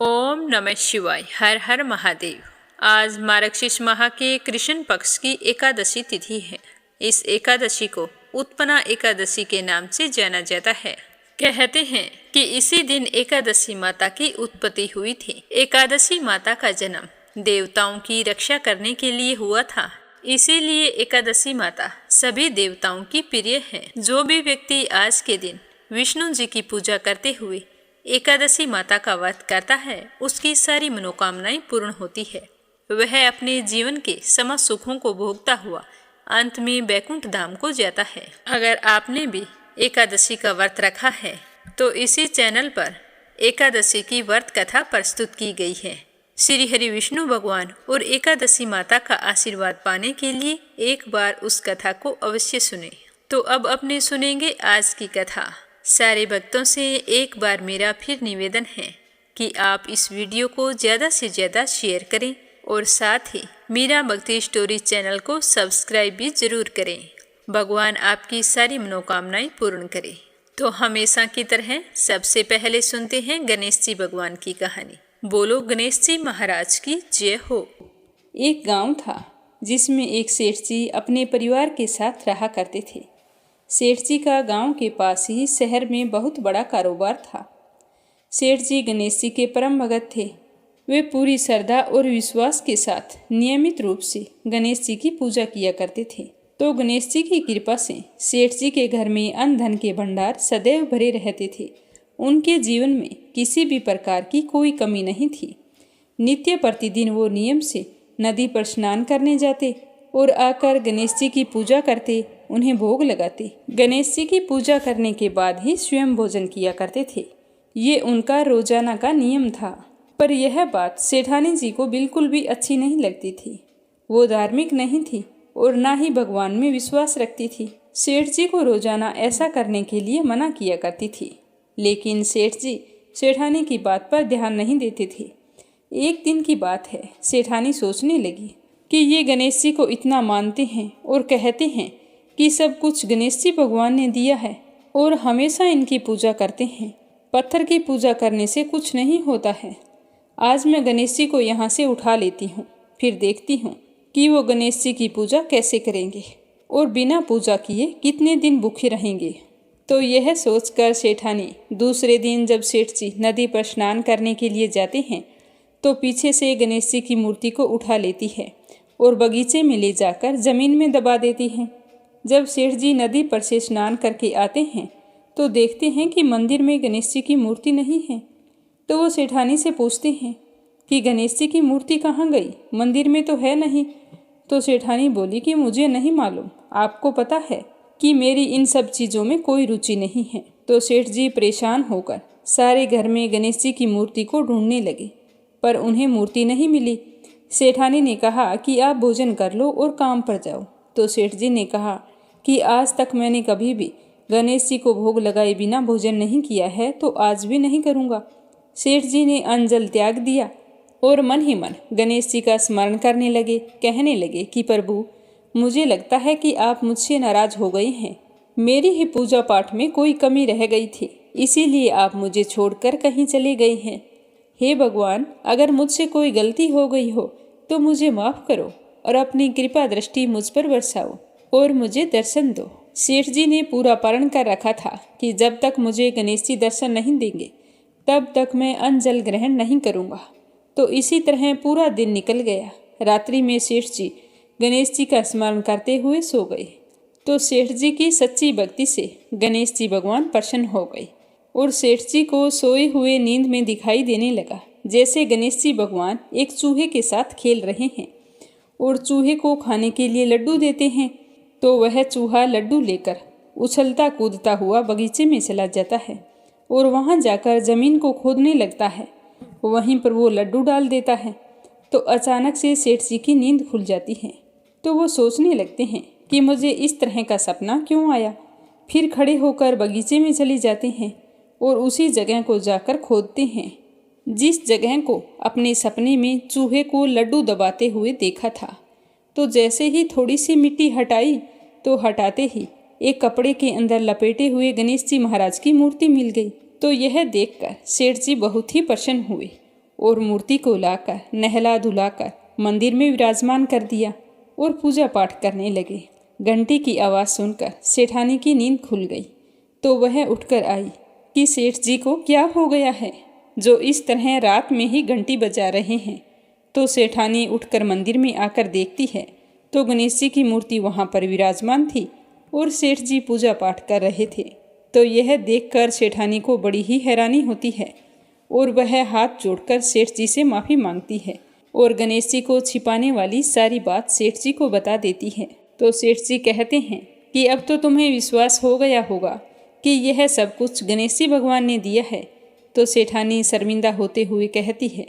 ओम नमः शिवाय। हर हर महादेव। आज मार्गशीर्ष माह के कृष्ण पक्ष की एकादशी तिथि है। इस एकादशी को उत्पन्ना एकादशी के नाम से जाना जाता है। कहते हैं कि इसी दिन एकादशी माता की उत्पत्ति हुई थी। एकादशी माता का जन्म देवताओं की रक्षा करने के लिए हुआ था, इसीलिए एकादशी माता सभी देवताओं की प्रिय है। जो भी व्यक्ति आज के दिन विष्णु जी की पूजा करते हुए एकादशी माता का व्रत करता है, उसकी सारी मनोकामनाएं पूर्ण होती है। वह अपने जीवन के समस्त सुखों को भोगता हुआ अंत में वैकुंठ धाम को जाता है। अगर आपने भी एकादशी का व्रत रखा है तो इसी चैनल पर एकादशी की व्रत कथा प्रस्तुत की गई है। श्री हरि विष्णु भगवान और एकादशी माता का आशीर्वाद पाने के लिए एक बार उस कथा को अवश्य सुने। तो अब अपने सुनेंगे आज की कथा। सारे भक्तों से एक बार मेरा फिर निवेदन है कि आप इस वीडियो को ज़्यादा से ज़्यादा शेयर करें और साथ ही मीरा भक्ति स्टोरी चैनल को सब्सक्राइब भी जरूर करें। भगवान आपकी सारी मनोकामनाएं पूर्ण करे। तो हमेशा की तरह सबसे पहले सुनते हैं गणेश जी भगवान की कहानी। बोलो गणेश जी महाराज की जय हो। एक गांव था जिसमें एक सेठ जी अपने परिवार के साथ रहा करते थे। सेठ जी का गांव के पास ही शहर में बहुत बड़ा कारोबार था। सेठ जी गणेश जी के परम भगत थे। वे पूरी श्रद्धा और विश्वास के साथ नियमित रूप से गणेश जी की पूजा किया करते थे। तो गणेश जी की कृपा से सेठ जी के घर में अन्न धन के भंडार सदैव भरे रहते थे। उनके जीवन में किसी भी प्रकार की कोई कमी नहीं थी। नित्य प्रतिदिन वो नियम से नदी पर स्नान करने जाते और आकर गणेश जी की पूजा करते, उन्हें भोग लगाते। गणेश जी की पूजा करने के बाद ही स्वयं भोजन किया करते थे। ये उनका रोजाना का नियम था। पर यह बात सेठानी जी को बिल्कुल भी अच्छी नहीं लगती थी। वो धार्मिक नहीं थी और ना ही भगवान में विश्वास रखती थी। सेठ जी को रोजाना ऐसा करने के लिए मना किया करती थी, लेकिन सेठ जी सेठानी की बात पर ध्यान नहीं देते थे। एक दिन की बात है, सेठानी सोचने लगी कि ये गणेश जी को इतना मानते हैं और कहते हैं कि सब कुछ गणेश जी भगवान ने दिया है और हमेशा इनकी पूजा करते हैं। पत्थर की पूजा करने से कुछ नहीं होता है। आज मैं गणेश जी को यहाँ से उठा लेती हूँ, फिर देखती हूँ कि वो गणेश जी की पूजा कैसे करेंगे और बिना पूजा किए कितने दिन भूखे रहेंगे। तो यह सोचकर सेठानी दूसरे दिन जब सेठ जी नदी पर स्नान करने के लिए जाते हैं तो पीछे से गणेश जी की मूर्ति को उठा लेती है और बगीचे में ले जाकर जमीन में दबा देती हैं। जब सेठ जी नदी पर से स्नान करके आते हैं तो देखते हैं कि मंदिर में गणेश जी की मूर्ति नहीं है। तो वो सेठानी से पूछते हैं कि गणेश जी की मूर्ति कहाँ गई, मंदिर में तो है नहीं। तो सेठानी बोली कि मुझे नहीं मालूम, आपको पता है कि मेरी इन सब चीज़ों में कोई रुचि नहीं है। तो सेठ जी परेशान होकर सारे घर में गणेश जी की मूर्ति को ढूंढने लगे, पर उन्हें मूर्ति नहीं मिली। सेठानी ने कहा कि आप भोजन कर लो और काम पर जाओ। तो सेठ जी ने कहा कि आज तक मैंने कभी भी गणेश जी को भोग लगाए बिना भोजन नहीं किया है, तो आज भी नहीं करूँगा। सेठ जी ने अन्न जल त्याग दिया और मन ही मन गणेश जी का स्मरण करने लगे। कहने लगे कि प्रभु, मुझे लगता है कि आप मुझसे नाराज हो गए हैं। मेरी ही पूजा पाठ में कोई कमी रह गई थी, इसीलिए आप मुझे छोड़कर कहीं चले गए हैं। हे भगवान, अगर मुझसे कोई गलती हो गई हो तो मुझे माफ़ करो और अपनी कृपा दृष्टि मुझ पर बरसाओ और मुझे दर्शन दो। सेठ जी ने पूरा प्रण कर रखा था कि जब तक मुझे गणेश जी दर्शन नहीं देंगे तब तक मैं अन्न जल ग्रहण नहीं करूँगा। तो इसी तरह पूरा दिन निकल गया। रात्रि में सेठ जी गणेश जी का स्मरण करते हुए सो गए। तो सेठ जी की सच्ची भक्ति से गणेश जी भगवान प्रसन्न हो गए और सेठ जी को सोए हुए नींद में दिखाई देने लगा जैसे गणेश जी भगवान एक चूहे के साथ खेल रहे हैं और चूहे को खाने के लिए लड्डू देते हैं। तो वह चूहा लड्डू लेकर उछलता कूदता हुआ बगीचे में चला जाता है और वहां जाकर जमीन को खोदने लगता है। वहीं पर वो लड्डू डाल देता है। तो अचानक से सेठ जी की नींद खुल जाती है। तो वो सोचने लगते हैं कि मुझे इस तरह का सपना क्यों आया। फिर खड़े होकर बगीचे में चले जाते हैं और उसी जगह को जाकर खोदते हैं जिस जगह को अपने सपने में चूहे को लड्डू दबाते हुए देखा था। तो जैसे ही थोड़ी सी मिट्टी हटाई तो हटाते ही एक कपड़े के अंदर लपेटे हुए गणेश जी महाराज की मूर्ति मिल गई। तो यह देखकर सेठ जी बहुत ही प्रसन्न हुए और मूर्ति को लाकर नहला धुलाकर मंदिर में विराजमान कर दिया और पूजा पाठ करने लगे। घंटी की आवाज़ सुनकर सेठानी की नींद खुल गई तो वह उठकर आई कि सेठ जी को क्या हो गया है जो इस तरह रात में ही घंटी बजा रहे हैं। तो सेठानी उठकर मंदिर में आकर देखती है तो गणेश जी की मूर्ति वहाँ पर विराजमान थी और सेठ जी पूजा पाठ कर रहे थे। तो यह देखकर सेठानी को बड़ी ही हैरानी होती है और वह हाथ जोड़कर सेठ जी से माफ़ी मांगती है और गणेश जी को छिपाने वाली सारी बात सेठ जी को बता देती है। तो सेठ जी कहते हैं कि अब तो तुम्हें विश्वास हो गया होगा कि यह सब कुछ गणेश जी भगवान ने दिया है। तो सेठानी शर्मिंदा होते हुए कहती है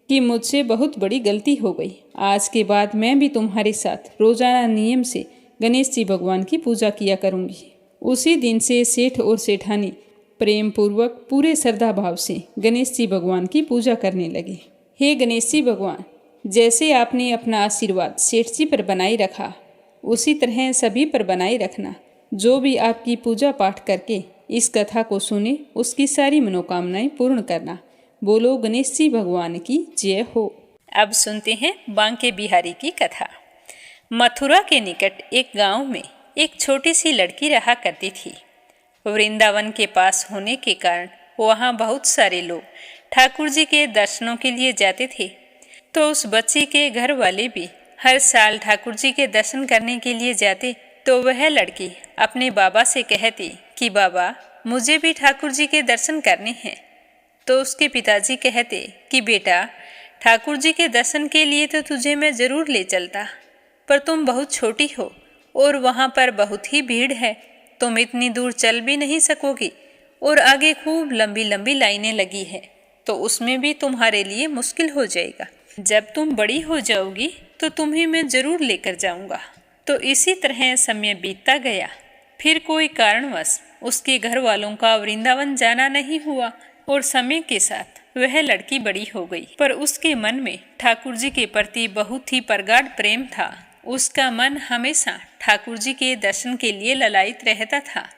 कि मुझसे बहुत बड़ी गलती हो गई। आज के बाद मैं भी तुम्हारे साथ रोजाना नियम से गणेश जी भगवान की पूजा किया करूँगी। उसी दिन से सेठ और सेठानी प्रेम पूर्वक पूरे श्रद्धा भाव से गणेश जी भगवान की पूजा करने लगे। हे गणेश जी भगवान, जैसे आपने अपना आशीर्वाद सेठ जी पर बनाए रखा उसी तरह सभी पर बनाए रखना। जो भी आपकी पूजा पाठ करके इस कथा को सुने उसकी सारी मनोकामनाएं पूर्ण करना। बोलो गणेश जी भगवान की जय हो। अब सुनते हैं बांके बिहारी की कथा। मथुरा के निकट एक गांव में एक छोटी सी लड़की रहा करती थी। वृंदावन के पास होने के कारण वहाँ बहुत सारे लोग ठाकुर जी के दर्शनों के लिए जाते थे। तो उस बच्ची के घर वाले भी हर साल ठाकुर जी के दर्शन करने के लिए जाते। तो वह लड़की अपने बाबा से कहती कि बाबा, मुझे भी ठाकुर जी के दर्शन करने हैं। तो उसके पिताजी कहते कि बेटा, ठाकुर जी के दर्शन के लिए तो तुझे मैं ज़रूर ले चलता, पर तुम बहुत छोटी हो और वहाँ पर बहुत ही भीड़ है। तुम इतनी दूर चल भी नहीं सकोगी और आगे खूब लंबी लंबी लाइनें लगी है, तो उसमें भी तुम्हारे लिए मुश्किल हो जाएगा। जब तुम बड़ी हो जाओगी तो तुम्हें मैं ज़रूर लेकर जाऊँगा। तो इसी तरह समय बीतता गया। फिर कोई कारणवश उसके घर वालों का वृंदावन जाना नहीं हुआ और समय के साथ वह लड़की बड़ी हो गई। पर उसके मन में ठाकुर जी के प्रति बहुत ही प्रगाढ़ प्रेम था। उसका मन हमेशा ठाकुर जी के दर्शन के लिए ललायित रहता था।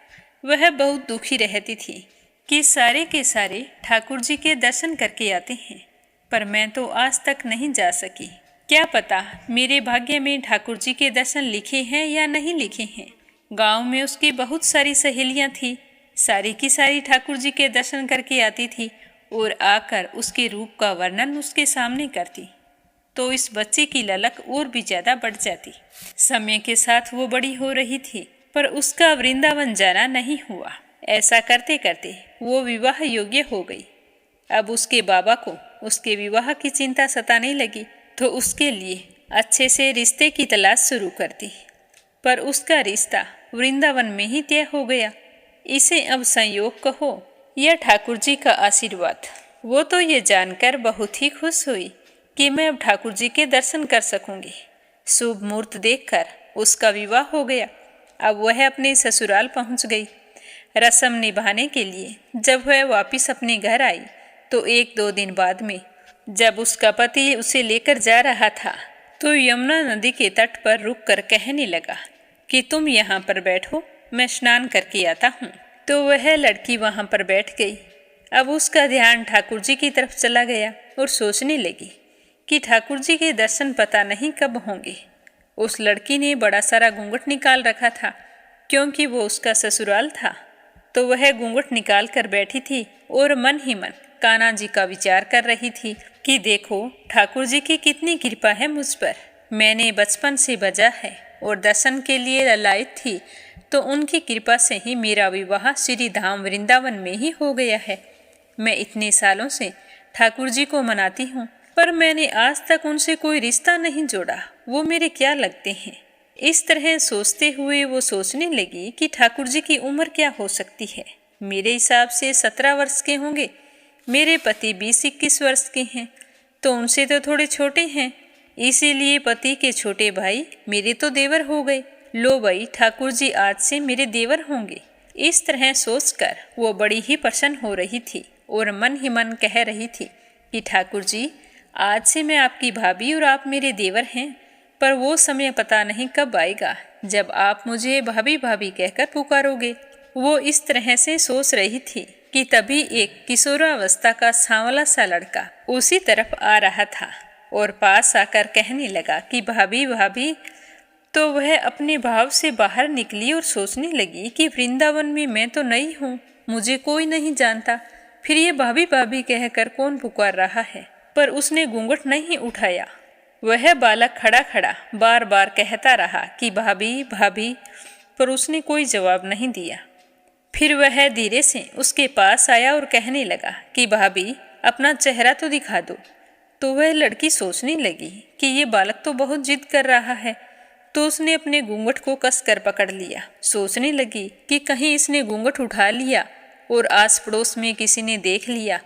वह बहुत दुखी रहती थी कि सारे के सारे ठाकुर जी के दर्शन करके आते हैं, पर मैं तो आज तक नहीं जा सकी। क्या पता मेरे भाग्य में ठाकुर जी के दर्शन लिखे हैं या नहीं लिखे हैं। गांव में उसकी बहुत सारी सहेलियां थी, सारी की सारी ठाकुर जी के दर्शन करके आती थी और आकर उसके रूप का वर्णन उसके सामने करती। तो इस बच्चे की ललक और भी ज़्यादा बढ़ जाती। समय के साथ वो बड़ी हो रही थी, पर उसका वृंदावन जाना नहीं हुआ। ऐसा करते करते वो विवाह योग्य हो गई। अब उसके बाबा को उसके विवाह की चिंता सताने लगी, तो उसके लिए अच्छे से रिश्ते की तलाश शुरू कर दी। पर उसका रिश्ता वृंदावन में ही तय हो गया। इसे अब संयोग कहो या ठाकुर जी का आशीर्वाद। वो तो ये जानकर बहुत ही खुश हुई कि मैं अब ठाकुर जी के दर्शन कर सकूंगी। शुभ मुहूर्त देखकर उसका विवाह हो गया। अब वह अपने ससुराल पहुंच गई। रस्म निभाने के लिए जब वह वापस अपने घर आई तो 1-2 दिन बाद में जब उसका पति उसे लेकर जा रहा था तो यमुना नदी के तट पर रुककर कहने लगा कि तुम यहाँ पर बैठो, मैं स्नान करके आता हूँ। तो वह लड़की वहाँ पर बैठ गई। अब उसका ध्यान ठाकुर जी की तरफ चला गया और सोचने लगी कि ठाकुर जी के दर्शन पता नहीं कब होंगे। उस लड़की ने बड़ा सारा घूंघट निकाल रखा था क्योंकि वो उसका ससुराल था। तो वह घूंघट निकाल कर बैठी थी और मन ही मन कान्हा जी का विचार कर रही थी कि देखो ठाकुर जी की कितनी कृपा है मुझ पर। मैंने बचपन से बजा है और दर्शन के लिए ललायत थी, तो उनकी कृपा से ही मेरा विवाह श्री धाम वृंदावन में ही हो गया है। मैं इतने सालों से ठाकुर जी को मनाती हूँ, पर मैंने आज तक उनसे कोई रिश्ता नहीं जोड़ा। वो मेरे क्या लगते हैं। इस तरह सोचते हुए वो सोचने लगी कि ठाकुर जी की उम्र क्या हो सकती है। मेरे हिसाब से 17 वर्ष के होंगे। मेरे पति 20-21 वर्ष के हैं, तो उनसे तो थोड़े छोटे हैं। इसीलिए पति के छोटे भाई मेरे तो देवर हो गए। लो भाई, ठाकुर जी आज से मेरे देवर होंगे। इस तरह सोचकर वो बड़ी ही प्रसन्न हो रही थी और मन ही मन कह रही थी कि ठाकुर जी, आज से मैं आपकी भाभी और आप मेरे देवर हैं। पर वो समय पता नहीं कब आएगा जब आप मुझे भाभी भाभी कहकर पुकारोगे। वो इस तरह से सोच रही थी कि तभी एक किशोरावस्था का सांवला सा लड़का उसी तरफ आ रहा था और पास आकर कहने लगा कि भाभी भाभी। तो वह अपने भाव से बाहर निकली और सोचने लगी कि वृंदावन में मैं तो नई हूँ, मुझे कोई नहीं जानता, फिर ये भाभी भाभी कहकर कौन पुकार रहा है। पर उसने घूंघट नहीं उठाया। वह बालक खड़ा खड़ा बार बार कहता रहा कि भाभी भाभी, पर उसने कोई जवाब नहीं दिया। फिर वह धीरे से उसके पास आया और कहने लगा कि भाभी अपना चेहरा तो दिखा दो। तो वह लड़की सोचने लगी कि ये बालक तो बहुत जिद कर रहा है, तो उसने अपने घूंघट को कसकर पकड़ लिया। सोचने लगी कि कहीं इसने घूंघट उठा लिया और आस पड़ोस में किसी ने देख लिया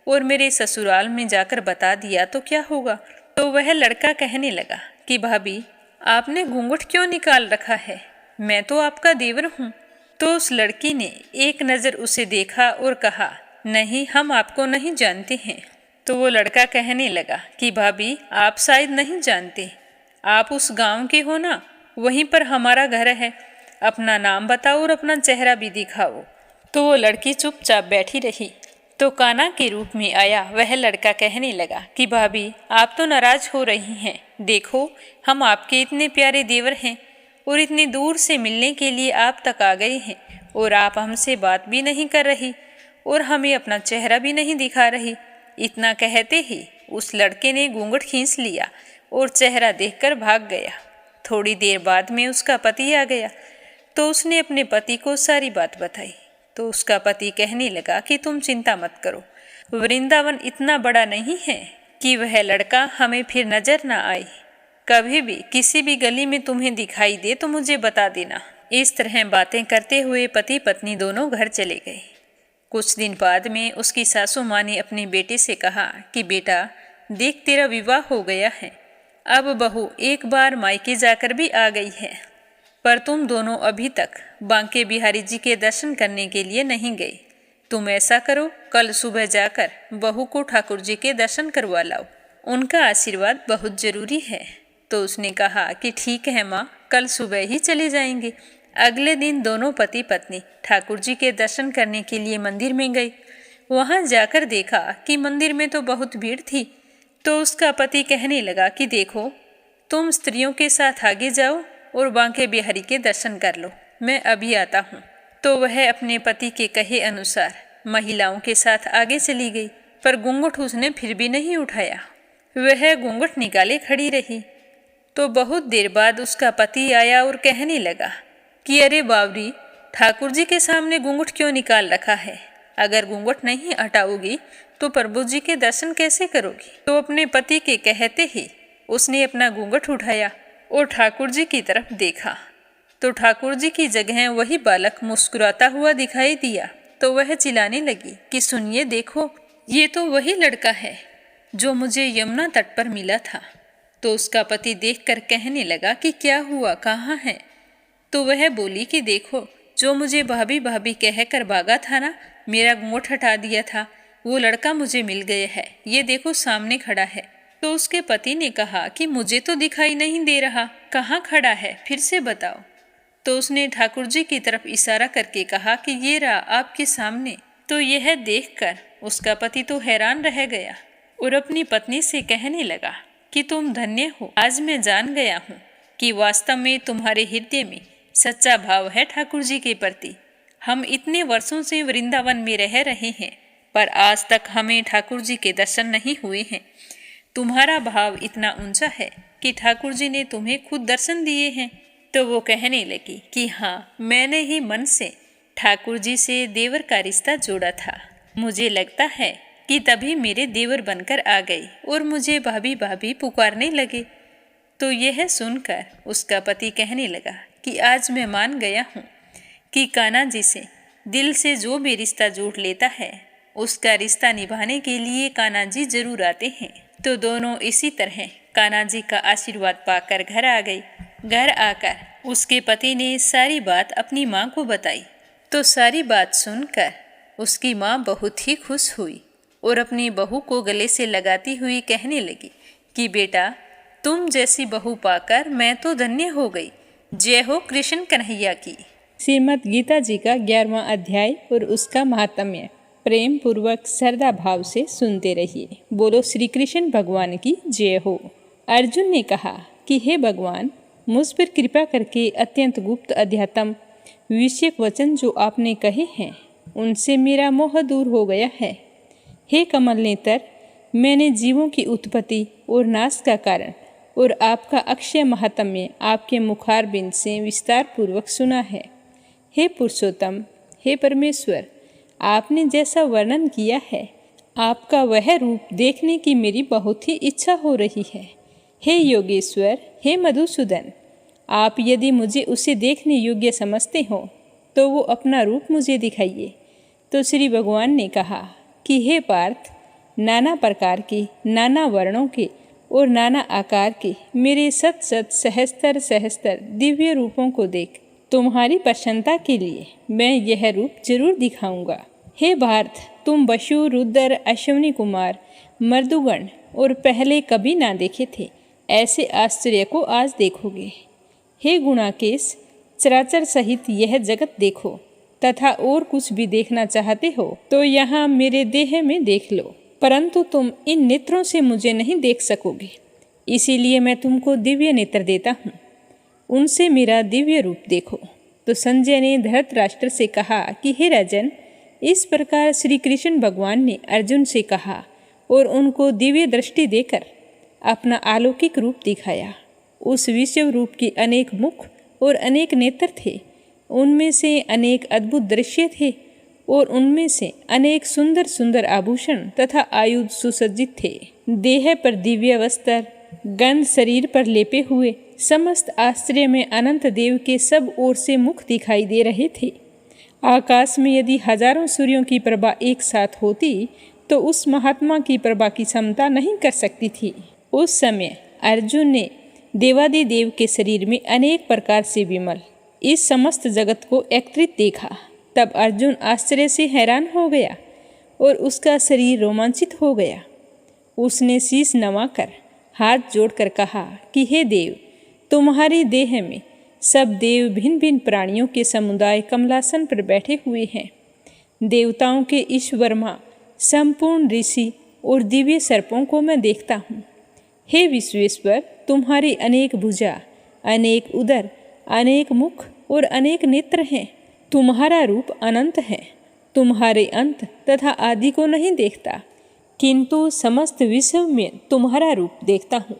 और मेरे ससुराल में जाकर बता दिया तो क्या होगा। तो वह लड़का कहने लगा कि भाभी आपने घूंघट क्यों निकाल रखा है, मैं तो आपका देवर हूँ। तो उस लड़की ने एक नज़र उसे देखा और कहा, नहीं हम आपको नहीं जानते हैं। तो वो लड़का कहने लगा कि भाभी आप शायद नहीं जानते, आप उस गांव के हो ना, वहीं पर हमारा घर है, अपना नाम बताओ और अपना चेहरा भी दिखाओ। तो वो लड़की चुपचाप बैठी रही। तो कान्हा के रूप में आया वह लड़का कहने लगा कि भाभी आप तो नाराज हो रही हैं, देखो हम आपके इतने प्यारे देवर हैं और इतनी दूर से मिलने के लिए आप तक आ गए हैं और आप हमसे बात भी नहीं कर रही और हमें अपना चेहरा भी नहीं दिखा रही। इतना कहते ही उस लड़के ने घूंघट खींच लिया और चेहरा देखकर भाग गया। थोड़ी देर बाद में उसका पति आ गया तो उसने अपने पति को सारी बात बताई। तो उसका पति कहने लगा कि तुम चिंता मत करो, वृंदावन इतना बड़ा नहीं है कि वह लड़का हमें फिर नजर ना आए। कभी भी किसी भी गली में तुम्हें दिखाई दे तो मुझे बता देना। इस तरह बातें करते हुए पति पत्नी दोनों घर चले गए। कुछ दिन बाद में उसकी सासू माँ ने अपने बेटे से कहा कि बेटा देख तेरा विवाह हो गया है, अब बहू एक बार मायके जाकर भी आ गई है, पर तुम दोनों अभी तक बांके बिहारी जी के दर्शन करने के लिए नहीं गए। तुम ऐसा करो, कल सुबह जाकर बहू को ठाकुर जी के दर्शन करवा लाओ, उनका आशीर्वाद बहुत जरूरी है। तो उसने कहा कि ठीक है माँ, कल सुबह ही चले जाएंगे। अगले दिन दोनों पति पत्नी ठाकुर जी के दर्शन करने के लिए मंदिर में गए। वहां जाकर देखा कि मंदिर में तो बहुत भीड़ थी। तो उसका पति कहने लगा कि देखो तुम स्त्रियों के साथ आगे जाओ और बांके बिहारी के दर्शन कर लो, मैं अभी आता हूँ। तो वह अपने पति के कहे अनुसार महिलाओं के साथ आगे चली गई, पर घूंघट उसने फिर भी नहीं उठाया। वह घूंघट निकाले खड़ी रही। तो बहुत देर बाद उसका पति आया और कहने लगा कि अरे बावरी, ठाकुर जी के सामने घूंघट क्यों निकाल रखा है? अगर घूंघट नहीं हटाओगी तो प्रभु जी के दर्शन कैसे करोगी? तो अपने पति के कहते ही उसने अपना घूंघट उठाया और ठाकुर जी की तरफ देखा। तो ठाकुर जी की जगह वही बालक मुस्कुराता हुआ दिखाई दिया। तो वह चिल्लाने लगी कि सुनिए, देखो ये तो वही लड़का है जो मुझे यमुना तट पर मिला था। तो उसका पति देखकर कहने लगा कि क्या हुआ, कहाँ है? तो वह बोली कि देखो जो मुझे भाभी भाभी कहकर भागा था ना, मेरा घूंघट हटा दिया था, वो लड़का मुझे मिल गया है, ये देखो सामने खड़ा है। तो उसके पति ने कहा कि मुझे तो दिखाई नहीं दे रहा, कहाँ खड़ा है, फिर से बताओ। तो उसने ठाकुर जी की तरफ इशारा करके कहा कि ये रहा आपके सामने। तो यह देखकर उसका पति तो हैरान रह गया और अपनी पत्नी से कहने लगा कि तुम धन्य हो, आज मैं जान गया हूँ कि वास्तव में तुम्हारे हृदय में सच्चा भाव है ठाकुर जी के प्रति। हम इतने वर्षों से वृंदावन में रह रहे हैं, पर आज तक हमें ठाकुर जी के दर्शन नहीं हुए हैं। तुम्हारा भाव इतना ऊंचा है कि ठाकुर जी ने तुम्हें खुद दर्शन दिए हैं। तो वो कहने लगी कि हाँ, मैंने ही मन से ठाकुर जी से देवर का रिश्ता जोड़ा था। मुझे लगता है कि तभी मेरे देवर बनकर आ गई और मुझे भाभी भाभी पुकारने लगे। तो यह सुनकर उसका पति कहने लगा कि आज मैं मान गया हूँ कि कान्हा जी से दिल से जो भी रिश्ता जोड़ लेता है उसका रिश्ता निभाने के लिए कान्हा जी जरूर आते हैं। तो दोनों इसी तरह कान्हा जी का आशीर्वाद पाकर घर आ गई। घर आकर उसके पति ने सारी बात अपनी माँ को बताई। तो सारी बात सुनकर उसकी माँ बहुत ही खुश हुई और अपनी बहू को गले से लगाती हुई कहने लगी कि बेटा, तुम जैसी बहू पाकर मैं तो धन्य हो गई। जय हो कृष्ण कन्हैया की। श्रीमद् गीता जी का 11वां अध्याय और उसका महात्म्य। प्रेम पूर्वक श्रद्धा भाव से सुनते रहिए। बोलो श्री कृष्ण भगवान की जय हो। अर्जुन ने कहा कि हे भगवान, मुझ पर कृपा करके अत्यंत गुप्त अध्यात्म विषयक वचन जो आपने कहे हैं उनसे मेरा मोह दूर हो गया है। हे कमल नेत्र, मैंने जीवों की उत्पत्ति और नाश का कारण और आपका अक्षय महात्म्य आपके मुखारबिंद से विस्तार पूर्वक सुना है। हे पुरुषोत्तम, हे परमेश्वर, आपने जैसा वर्णन किया है आपका वह रूप देखने की मेरी बहुत ही इच्छा हो रही है। हे योगेश्वर, हे मधुसूदन, आप यदि मुझे उसे देखने योग्य समझते हो तो वो अपना रूप मुझे दिखाइए। तो श्री भगवान ने कहा कि हे पार्थ, नाना प्रकार के, नाना वर्णों के और नाना आकार के मेरे सत सत सहस्त्र सहस्त्र दिव्य रूपों को देख तुम्हारी प्रसन्नता के लिए मैं यह रूप जरूर दिखाऊंगा। हे भारत, तुम वसु, रुद्र, अश्विनी कुमार, मर्दुगण और पहले कभी ना देखे थे ऐसे आश्चर्य को आज देखोगे। हे गुणाकेश, चराचर सहित यह जगत देखो तथा और कुछ भी देखना चाहते हो तो यहाँ मेरे देह में देख लो, परंतु तुम इन नेत्रों से मुझे नहीं देख सकोगे, इसीलिए मैं तुमको दिव्य नेत्र देता हूँ, उनसे मेरा दिव्य रूप देखो। तो संजय ने धृतराष्ट्र से कहा कि हे राजन, इस प्रकार श्री कृष्ण भगवान ने अर्जुन से कहा और उनको दिव्य दृष्टि देकर अपना अलौकिक रूप दिखाया। उस विश्व रूप के अनेक मुख और अनेक नेत्र थे, उनमें से अनेक अद्भुत दृश्य थे और उनमें से अनेक सुंदर सुंदर आभूषण तथा आयुध सुसज्जित थे। देह पर दिव्य वस्त्र, गंध शरीर पर लेपे हुए, समस्त आश्चर्य में अनंत देव के सब ओर से मुख दिखाई दे रहे थे। आकाश में यदि हजारों सूर्यों की प्रभा एक साथ होती तो उस महात्मा की प्रभा की क्षमता नहीं कर सकती थी। उस समय अर्जुन ने देवादिदेव के शरीर में अनेक प्रकार से विमल इस समस्त जगत को एकत्रित देखा। तब अर्जुन आश्चर्य से हैरान हो गया और उसका शरीर रोमांचित हो गया। उसने शीश नवाकर हाथ जोड़कर कहा कि हे देव, तुम्हारी देह में सब देव भिन्न भिन्न प्राणियों के समुदाय कमलासन पर बैठे हुए हैं। देवताओं के ईश्वरमा, संपूर्ण ऋषि और दिव्य सर्पों को मैं देखता हूँ। हे विश्वेश्वर, तुम्हारी अनेक भुजा, अनेक उदर, अनेक मुख और अनेक नेत्र हैं। तुम्हारा रूप अनंत है, तुम्हारे अंत तथा आदि को नहीं देखता, किंतु समस्त विश्व में तुम्हारा रूप देखता हूँ।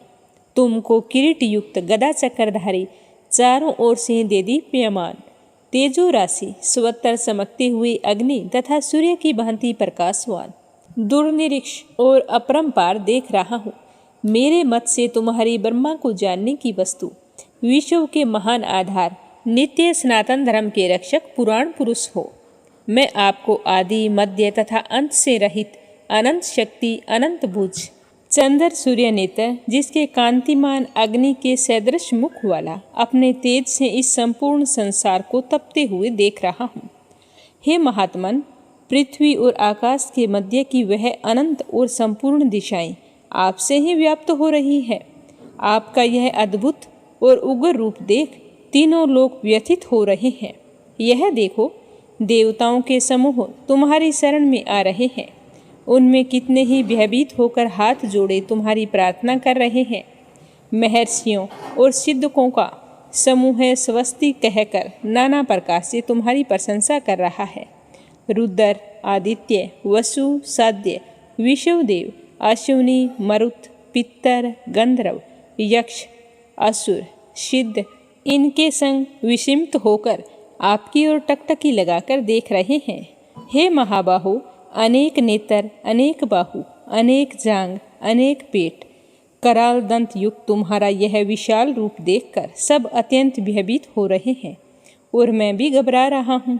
तुमको किरीट युक्त गदा चक्रधारी, चारों ओर से देदीप्यमान, तेजो राशि, स्वतर चमकते हुए अग्नि तथा सूर्य की भांति प्रकाशवान, दुर्निरीक्ष और अपरंपार देख रहा हूँ। मेरे मत से तुम्हारी ब्रह्मा को जानने की वस्तु, विश्व के महान आधार, नित्य सनातन धर्म के रक्षक पुराण पुरुष हो। मैं आपको आदि, मध्य तथा अंत से रहित अनंत शक्ति, अनंत भुज, चंद्र सूर्य नेत्र, जिसके कांतिमान अग्नि के सदृश मुख वाला, अपने तेज से इस संपूर्ण संसार को तपते हुए देख रहा हूँ। हे महात्मन, पृथ्वी और आकाश के मध्य की वह अनंत और संपूर्ण दिशाएं आपसे ही व्याप्त हो रही है। आपका यह अद्भुत और उग्र रूप देख तीनों लोग व्यथित हो रहे हैं। यह देखो, देवताओं के समूह तुम्हारी शरण में आ रहे हैं। उनमें कितने ही भयभीत होकर हाथ जोड़े तुम्हारी प्रार्थना कर रहे हैं। महर्षियों और सिद्धकों का समूह स्वस्ति कहकर नाना प्रकार से तुम्हारी प्रशंसा कर रहा है। रुद्र, आदित्य, वसु, साध्य, विश्वदेव, अश्विनी, मरुत, पितर, गंधर्व, यक्ष, असुर, सिद्ध इनके संग विषिप्त होकर आपकी ओर टकटकी लगाकर देख रहे हैं। हे महाबाहु, अनेक नेत्र, अनेक बाहु, अनेक जांग, अनेक पेट, कराल दंत युक्त तुम्हारा यह विशाल रूप देखकर सब अत्यंत भयभीत हो रहे हैं और मैं भी घबरा रहा हूँ।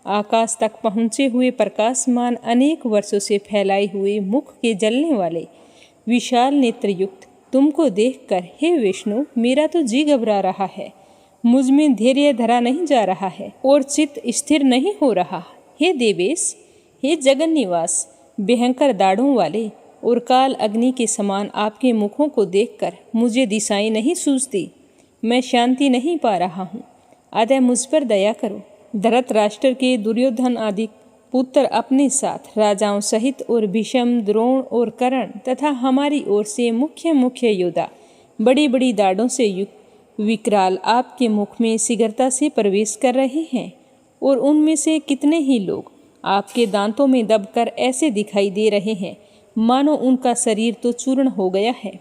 आकाश तक पहुँचे हुए प्रकाशमान अनेक वर्षों से फैलाए हुए मुख के जलने वाले विशाल नेत्र युक्त तुमको देखकर हे विष्णु, मेरा तो जी घबरा रहा है। मुझ में धैर्य धरा नहीं जा रहा है और चित्त स्थिर नहीं हो रहा। हे देवेश, हे जगन निवास, भयंकर दाढ़ों वाले और काल अग्नि के समान आपके मुखों को देखकर मुझे दिशाएं नहीं सूझती। मैं शांति नहीं पा रहा हूँ, अतः मुझ पर दया करो। धृतराष्ट्र के, दुर्योधन आदि पुत्र अपने साथ राजाओं सहित और भीष्म, द्रोण और कर्ण तथा हमारी ओर से मुख्य मुख्य योद्धा बड़ी बड़ी दाढ़ों से युक्त विकराल आपके मुख में शीघ्रता से प्रवेश कर रहे हैं, और उनमें से कितने ही लोग आपके दांतों में दबकर ऐसे दिखाई दे रहे हैं मानो उनका शरीर तो चूर्ण हो गया है।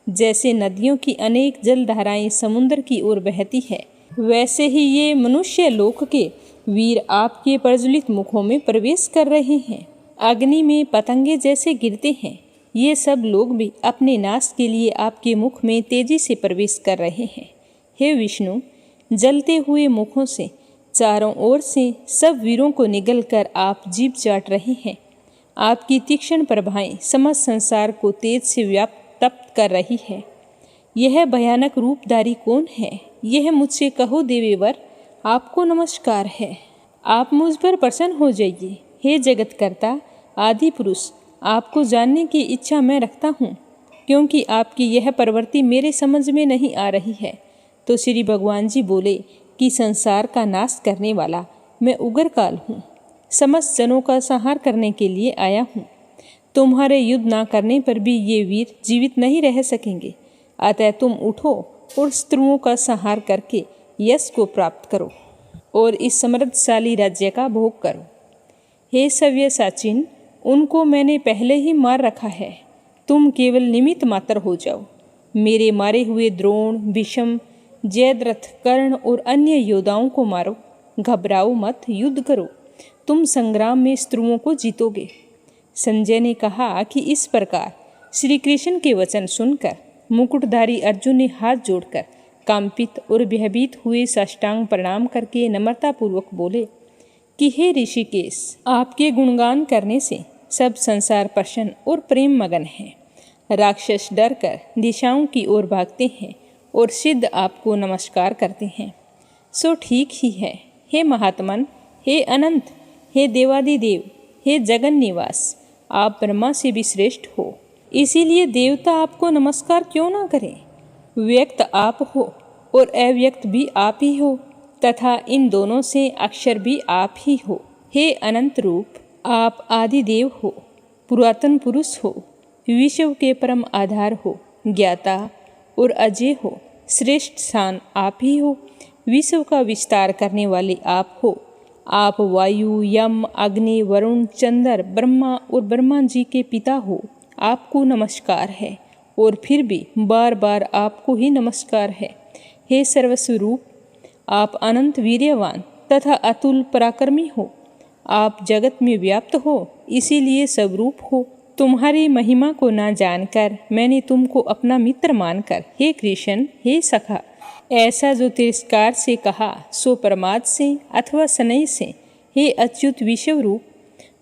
जैसे नदियों की अनेक जलधाराएं समुद्र की ओर बहती है, वैसे ही ये मनुष्य लोक के वीर आपके प्रज्वलित मुखों में प्रवेश कर रहे हैं। अग्नि में पतंगे जैसे गिरते हैं, ये सब लोग भी अपने नाश के लिए आपके मुख में तेजी से प्रवेश कर रहे हैं। हे विष्णु, जलते हुए मुखों से चारों ओर से सब वीरों को निगल कर आप जीभ चाट रहे हैं। आपकी तीक्ष्ण प्रभाएं समस्त संसार को तेज से व्याप्त कर रही है। यह भयानक रूपधारी कौन है? यह मुझसे कहो देवेवर, आपको नमस्कार है। आप मुझ पर प्रसन्न हो जाइए। हे जगतकर्ता आदि पुरुष, आपको जानने की इच्छा मैं रखता हूँ, क्योंकि आपकी यह प्रवृत्ति मेरे समझ में नहीं आ रही है। तो श्री भगवान जी बोले कि संसार का नाश करने वाला मैं उग्रकाल हूँ, समस्त जनों का संहार करने के लिए आया हूँ। तुम्हारे युद्ध ना करने पर भी ये वीर जीवित नहीं रह सकेंगे, अतः तुम उठो और शत्रुओं का संहार करके यश को प्राप्त करो और इस समृद्धशाली राज्य का भोग करो। हे सव्यसाचिन, उनको मैंने पहले ही मार रखा है, तुम केवल निमित्त मात्र हो जाओ। मेरे मारे हुए द्रोण, भीष्म, जयद्रथ, कर्ण और अन्य योद्धाओं को मारो। घबराओ मत, युद्ध करो, तुम संग्राम में शत्रुओं को जीतोगे। संजय ने कहा कि इस प्रकार श्री कृष्ण के वचन सुनकर मुकुटधारी अर्जुन ने हाथ जोड़कर कांपित और भयभीत हुए साष्टांग प्रणाम करके नम्रतापूर्वक बोले कि हे ऋषिकेश, आपके गुणगान करने से सब संसार प्रसन्न और प्रेम मगन है। राक्षस डर कर दिशाओं की ओर भागते हैं और सिद्ध आपको नमस्कार करते हैं। सो ठीक ही है। हे महात्मन, हे अनंत, हे देवादिदेव, हे जगन निवास, आप ब्रह्मा से भी श्रेष्ठ हो, इसीलिए देवता आपको नमस्कार क्यों ना करें। व्यक्त आप हो और अव्यक्त भी आप ही हो, तथा इन दोनों से अक्षर भी आप ही हो। हे अनंत रूप, आप आदिदेव हो, पुरातन पुरुष हो, विश्व के परम आधार हो, ज्ञाता और अजय हो, श्रेष्ठ स्थान आप ही हो, विश्व का विस्तार करने वाले आप हो। आप वायु, यम, अग्नि, वरुण, चंद्र, ब्रह्मा और ब्रह्मा जी के पिता हो। आपको नमस्कार है और फिर भी बार बार आपको ही नमस्कार है। हे सर्वस्वरूप, आप अनंत वीर्यवान तथा अतुल पराक्रमी हो। आप जगत में व्याप्त हो, इसीलिए स्वरूप हो। तुम्हारी महिमा को ना जानकर मैंने तुमको अपना मित्र मानकर हे कृष्ण, हे सखा, ऐसा जो तिरस्कार से कहा सो प्रमाद से अथवा स्नेह से, हे अच्युत विश्वरूप,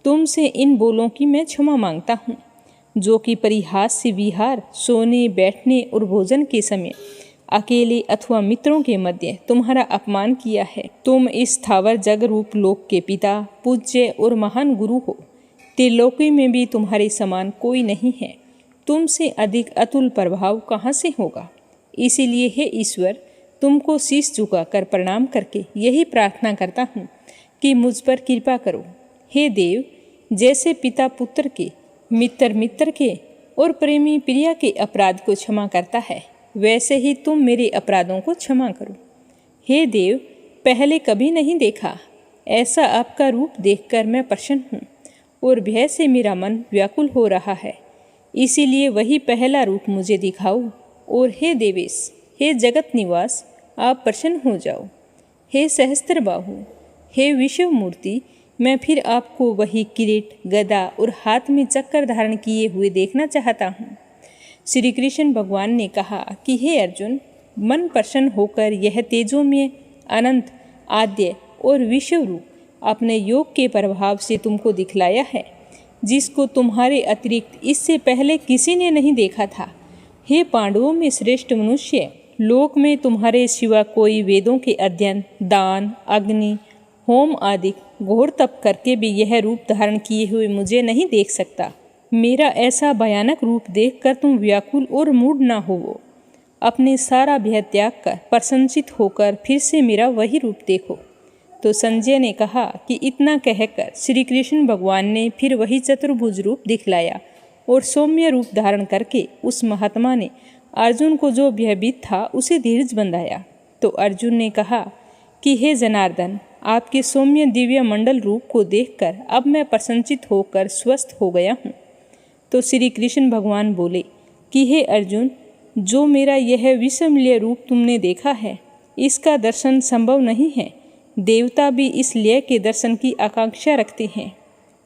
तुमसे इन बोलों की मैं क्षमा मांगता हूँ, जो कि परिहास से विहार, सोने, बैठने और भोजन के समय अकेले अथवा मित्रों के मध्य तुम्हारा अपमान किया है। तुम इस स्थावर जग रूप लोक के पिता, पूज्य और महान गुरु हो। त्रिलोकी में भी तुम्हारे समान कोई नहीं है। तुमसे अधिक अतुल प्रभाव कहाँ से होगा। इसीलिए हे ईश्वर, तुमको शीश झुकाकर प्रणाम करके यही प्रार्थना करता हूँ कि मुझ पर कृपा करो। हे देव, जैसे पिता पुत्र के, मित्र मित्र के और प्रेमी प्रिया के अपराध को क्षमा करता है, वैसे ही तुम मेरे अपराधों को क्षमा करो। हे देव, पहले कभी नहीं देखा ऐसा आपका रूप देखकर मैं प्रसन्न हूँ और भय से मेरा मन व्याकुल हो रहा है। इसीलिए वही पहला रूप मुझे दिखाओ। और हे देवेश, हे जगत निवास, आप प्रसन्न हो जाओ। हे सहस्त्रबाहु, हे विश्व मूर्ति, मैं फिर आपको वही किरीट, गदा और हाथ में चक्कर धारण किए हुए देखना चाहता हूँ। श्री कृष्ण भगवान ने कहा कि हे अर्जुन, मन प्रसन्न होकर यह तेजोमय, अनंत, आद्य और विश्व रूप अपने योग के प्रभाव से तुमको दिखलाया है, जिसको तुम्हारे अतिरिक्त इससे पहले किसी ने नहीं देखा था। हे पांडवों में श्रेष्ठ मनुष्य, लोक में तुम्हारे सिवा कोई वेदों के अध्ययन, दान, अग्नि, होम आदि घोर तप करके भी यह रूप धारण किए हुए मुझे नहीं देख सकता। मेरा ऐसा भयानक रूप देखकर तुम व्याकुल और मूढ़ ना होवो। अपने सारा भय त्याग कर प्रसन्नचित होकर फिर से मेरा वही रूप देखो। तो संजय ने कहा कि इतना कहकर श्री कृष्ण भगवान ने फिर वही चतुर्भुज रूप दिखलाया और सौम्य रूप धारण करके उस महात्मा ने अर्जुन को जो भयभीत था उसे धीरज बंधाया। तो अर्जुन ने कहा कि हे जनार्दन, आपके सौम्य दिव्य मंडल रूप को देखकर अब मैं प्रसन्नचित होकर स्वस्थ हो गया हूँ। तो श्री कृष्ण भगवान बोले कि हे अर्जुन, जो मेरा यह विस्मरणीय रूप तुमने देखा है, इसका दर्शन संभव नहीं है। देवता भी इस लय के दर्शन की आकांक्षा रखते हैं।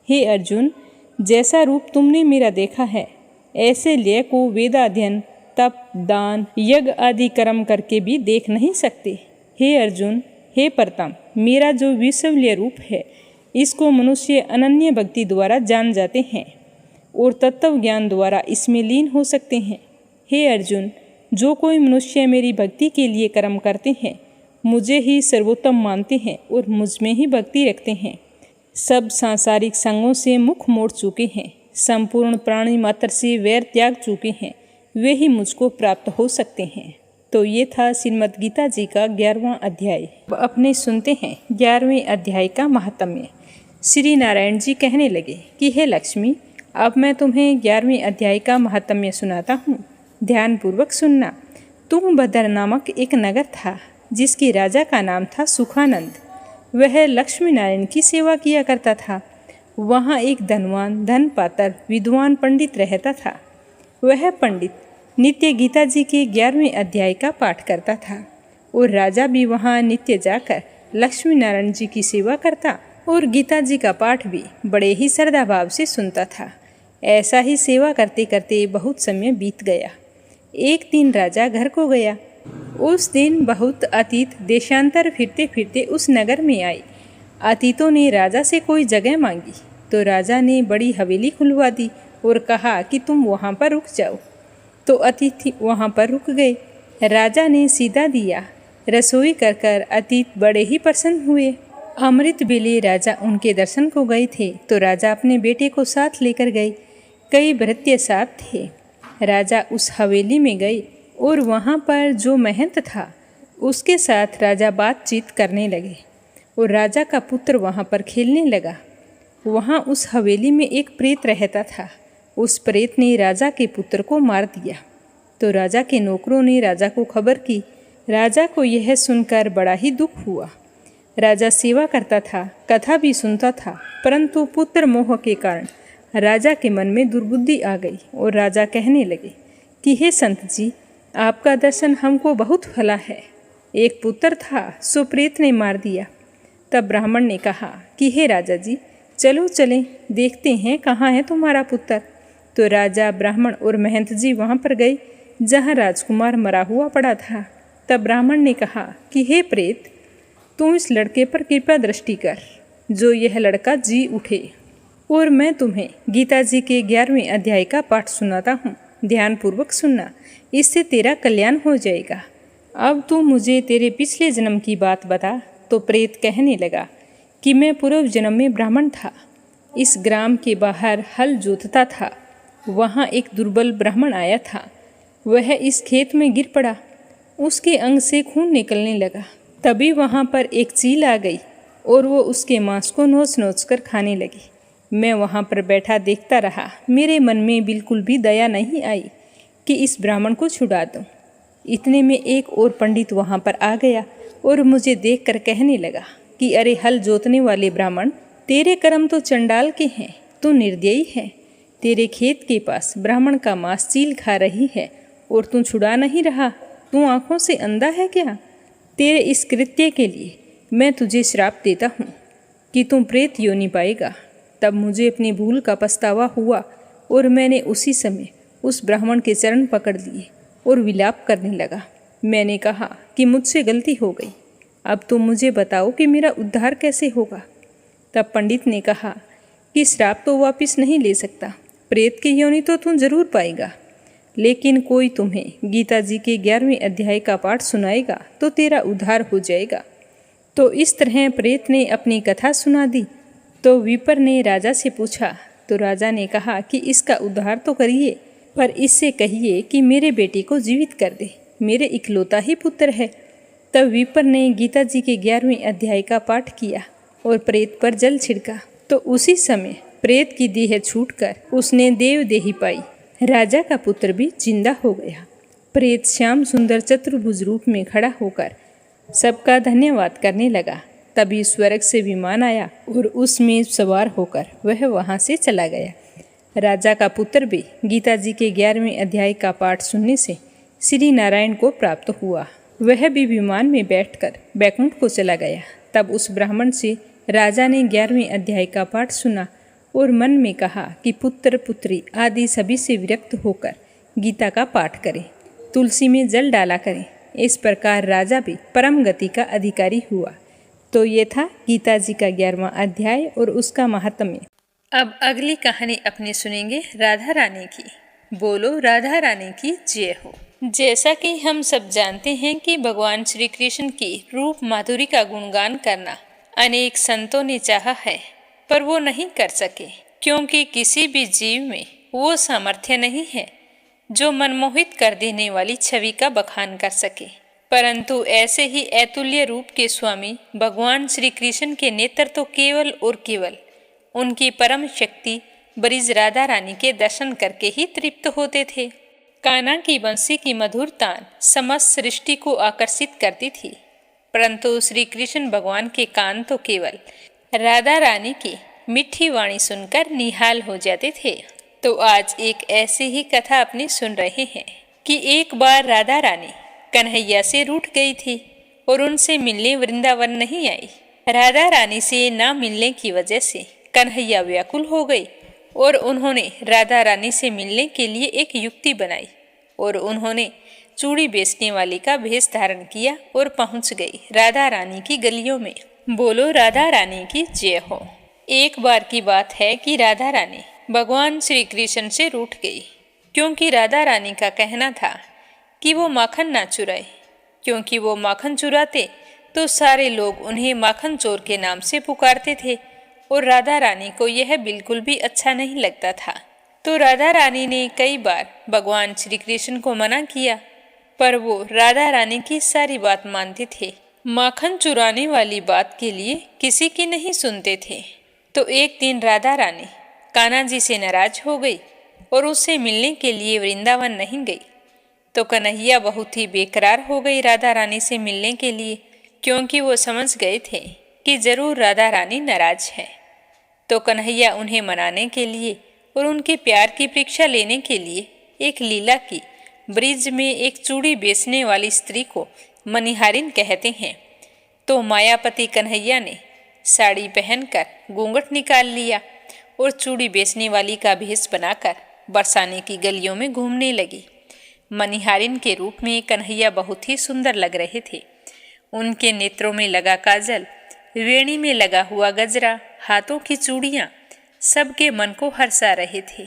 हे अर्जुन, जैसा रूप तुमने मेरा देखा है, ऐसे लय को वेदाध्ययन, तप, दान, यज्ञ आदि कर्म करके भी देख नहीं सकते। हे अर्जुन, हे प्रतम, मेरा जो विस्मरणीय रूप है, इसको मनुष्य अनन्य भक्ति द्वारा जान जाते हैं और तत्व ज्ञान द्वारा इसमें लीन हो सकते हैं। हे अर्जुन, जो कोई मनुष्य मेरी भक्ति के लिए कर्म करते हैं, मुझे ही सर्वोत्तम मानते हैं और मुझ में ही भक्ति रखते हैं, सब सांसारिक संगों से मुख मोड़ चुके हैं, संपूर्ण प्राणी मात्र से वैर त्याग चुके हैं, वे ही मुझको प्राप्त हो सकते हैं। तो ये था श्रीमद् गीता जी का 11वां अध्याय। अब अपने सुनते हैं 11वें अध्याय का महात्म्य। श्री नारायण जी कहने लगे कि हे लक्ष्मी, अब मैं तुम्हें 11वें अध्याय का महात्म्य सुनाता हूँ, ध्यानपूर्वक सुनना। तुंगभद्र नामक एक नगर था जिसके राजा का नाम था सुखानंद। वह लक्ष्मी नारायण की सेवा किया करता था। वहाँ एक धनवान, धनपात्र, विद्वान पंडित रहता था। वह पंडित नित्य गीता जी के 11वें अध्याय का पाठ करता था और राजा भी वहाँ नित्य जाकर लक्ष्मी नारायण जी की सेवा करता और गीता जी का पाठ भी बड़े ही श्रद्धा भाव से सुनता था। ऐसा ही सेवा करते करते बहुत समय बीत गया। एक दिन राजा घर को गया। उस दिन बहुत अतीत देशांतर फिरते फिरते उस नगर में आए। अतीतों ने राजा से कोई जगह मांगी तो राजा ने बड़ी हवेली खुलवा दी और कहा कि तुम वहाँ पर रुक जाओ। तो अतिथि वहाँ पर रुक गए। राजा ने सीधा दिया रसोई कर कर अतीत बड़े ही प्रसन्न हुए। अमृत बेले राजा उनके दर्शन को गए थे तो राजा अपने बेटे को साथ लेकर गए। कई भृत्य साथ थे। राजा उस हवेली में गए और वहाँ पर जो महंत था उसके साथ राजा बातचीत करने लगे और राजा का पुत्र वहाँ पर खेलने लगा। वहाँ उस हवेली में एक प्रेत रहता था। उस प्रेत ने राजा के पुत्र को मार दिया। तो राजा के नौकरों ने राजा को खबर की। राजा को यह सुनकर बड़ा ही दुख हुआ। राजा सेवा करता था, कथा भी सुनता था, परंतु पुत्र मोह के कारण राजा के मन में दुर्बुद्धि आ गई और राजा कहने लगे कि हे संत जी, आपका दर्शन हमको बहुत फला है। एक पुत्र था, सो प्रेत ने मार दिया। तब ब्राह्मण ने कहा कि हे राजा जी, चलो चलें, देखते हैं कहाँ है तुम्हारा पुत्र। तो राजा, ब्राह्मण और महंत जी वहाँ पर गए जहाँ राजकुमार मरा हुआ पड़ा था। तब ब्राह्मण ने कहा कि हे प्रेत, तू इस लड़के पर कृपा दृष्टि कर, जो यह लड़का जी उठे, और मैं तुम्हें गीता जी के 11वें अध्याय का पाठ सुनाता हूँ। ध्यानपूर्वक सुनना, इससे तेरा कल्याण हो जाएगा। अब तू मुझे तेरे पिछले जन्म की बात बता। तो प्रेत कहने लगा कि मैं पूर्व जन्म में ब्राह्मण था। इस ग्राम के बाहर हल जोतता था। वहाँ एक दुर्बल ब्राह्मण आया था। वह इस खेत में गिर पड़ा। उसके अंग से खून निकलने लगा। तभी वहाँ पर एक चील आ गई और वो उसके मांस को नोच नोच कर खाने लगी। मैं वहाँ पर बैठा देखता रहा। मेरे मन में बिल्कुल भी दया नहीं आई कि इस ब्राह्मण को छुड़ा दूँ। इतने में एक और पंडित वहाँ पर आ गया और मुझे देखकर कहने लगा कि अरे हल जोतने वाले ब्राह्मण, तेरे कर्म तो चंडाल के हैं, तू निर्दयी है। तेरे खेत के पास ब्राह्मण का मांस चील खा रही है और तू छुड़ा नहीं रहा। तू आँखों से अंधा है क्या? तेरे इस कृत्य के लिए मैं तुझे श्राप देता हूँ कि तू प्रेत योनि पाएगा। तब मुझे अपनी भूल का पछतावा हुआ और मैंने उसी समय उस ब्राह्मण के चरण पकड़ लिए और विलाप करने लगा। मैंने कहा कि मुझसे गलती हो गई, अब तुम मुझे बताओ कि मेरा उद्धार कैसे होगा। तब पंडित ने कहा कि श्राप तो वापस नहीं ले सकता, प्रेत की योनि तो तुम जरूर पाएगा, लेकिन कोई तुम्हें गीता जी के 11वें अध्याय का पाठ सुनाएगा तो तेरा उद्धार हो जाएगा। तो इस तरह प्रेत ने अपनी कथा सुना दी। तो विपर ने राजा से पूछा। तो राजा ने कहा कि इसका उद्धार तो करिए, पर इससे कहिए कि मेरे बेटे को जीवित कर दे, मेरे इकलौता ही पुत्र है। तब विपर ने गीता जी के 11वें अध्याय का पाठ किया और प्रेत पर जल छिड़का, तो उसी समय प्रेत की देह छूटकर उसने देवदेही पाई। राजा का पुत्र भी जिंदा हो गया। प्रेत श्याम सुंदर चतुर्भुज रूप में खड़ा होकर सबका धन्यवाद करने लगा। तभी स्वर्ग से विमान आया और उसमें सवार होकर वह वहां से चला गया। राजा का पुत्र भी गीता जी के 11वें अध्याय का पाठ सुनने से श्री नारायण को प्राप्त हुआ। वह भी विमान में बैठकर बैकुंठ को चला गया। तब उस ब्राह्मण से राजा ने 11वें अध्याय का पाठ सुना और मन में कहा कि पुत्र पुत्री आदि सभी से विरक्त होकर गीता का पाठ करें, तुलसी में जल डाला करें। इस प्रकार राजा भी परम गति का अधिकारी हुआ। तो ये था गीता जी का 11वां अध्याय और उसका महात्म्य। अब अगली कहानी अपनी सुनेंगे राधा रानी की। बोलो राधा रानी की जय हो। जैसा कि हम सब जानते हैं कि भगवान श्री कृष्ण की रूप माधुरी का गुणगान करना अनेक संतों ने चाहा है, पर वो नहीं कर सके, क्योंकि किसी भी जीव में वो सामर्थ्य नहीं है जो मनमोहित कर देने वाली छवि का बखान कर सके। परंतु ऐसे ही अतुल्य रूप के स्वामी भगवान श्री कृष्ण के नेत्र तो केवल और केवल उनकी परम शक्ति ब्रिज राधा रानी के दर्शन करके ही तृप्त होते थे। कान्हा की बंसी की मधुर तान समस्त सृष्टि को आकर्षित करती थी, परंतु श्री कृष्ण भगवान के कान तो केवल राधा रानी की मीठी वाणी सुनकर निहाल हो जाते थे। तो आज एक ऐसी ही कथा अपनी सुन रहे हैं कि एक बार राधा रानी कन्हैया से रूठ गई थी और उनसे मिलने वृंदावन नहीं आई। राधा रानी से ना मिलने की वजह से कन्हैया व्याकुल हो गई और उन्होंने राधा रानी से मिलने के लिए एक युक्ति बनाई और उन्होंने चूड़ी बेचने वाली का भेष धारण किया और पहुंच गई राधा रानी की गलियों में। बोलो राधा रानी की जय हो। एक बार की बात है कि राधा रानी भगवान श्री कृष्ण से रूठ गई, क्योंकि राधा रानी का कहना था कि वो माखन ना चुराए, क्योंकि वो माखन चुराते तो सारे लोग उन्हें माखन चोर के नाम से पुकारते थे और राधा रानी को यह बिल्कुल भी अच्छा नहीं लगता था। तो राधा रानी ने कई बार भगवान श्री कृष्ण को मना किया, पर वो राधा रानी की सारी बात मानते थे। माखन चुराने वाली बात के लिए किसी की नहीं सुनते थे। तो एक दिन राधा रानी कान्हा जी से नाराज हो गई और उससे मिलने के लिए वृंदावन नहीं गई। तो कन्हैया बहुत ही बेकरार हो गई राधा रानी से मिलने के लिए, क्योंकि वो समझ गए थे कि जरूर राधा रानी नाराज है। तो कन्हैया उन्हें मनाने के लिए और उनके प्यार की परीक्षा लेने के लिए एक लीला की। ब्रिज में एक चूड़ी बेचने वाली स्त्री को मनिहारिन कहते हैं। तो मायापति कन्हैया ने साड़ी पहनकर घूंघट निकाल लिया और चूड़ी बेचने वाली का भेष बनाकर बरसाने की गलियों में घूमने लगी। मनिहारिन के रूप में कन्हैया बहुत ही सुंदर लग रहे थे। उनके नेत्रों में लगा काजल, वेणी में लगा हुआ गजरा, हाथों की चूड़ियां सबके मन को हर्षा रहे थे।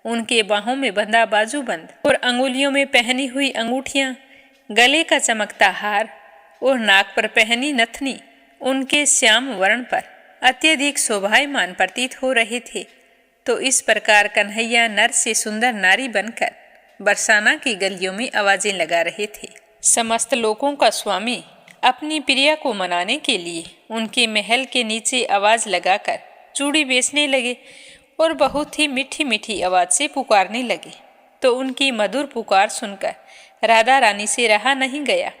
उनके बाहों में बंधा बाजूबंद और अंगुलियों में पहनी हुई अंगूठियां, गले का चमकता हार और नाक पर पहनी नथनी उनके श्याम वर्ण पर अत्यधिक शोभायमान प्रतीत हो रहे थे। तो इस प्रकार कन्हैया नर से सुंदर नारी बनकर बरसाना की गलियों में आवाजें लगा रहे थे। समस्त लोगों का स्वामी अपनी प्रिया को मनाने के लिए उनके महल के नीचे आवाज लगाकर चूड़ी बेचने लगे और बहुत ही मीठी मीठी आवाज से पुकारने लगे। तो उनकी मधुर पुकार सुनकर राधा रानी से रहा नहीं गया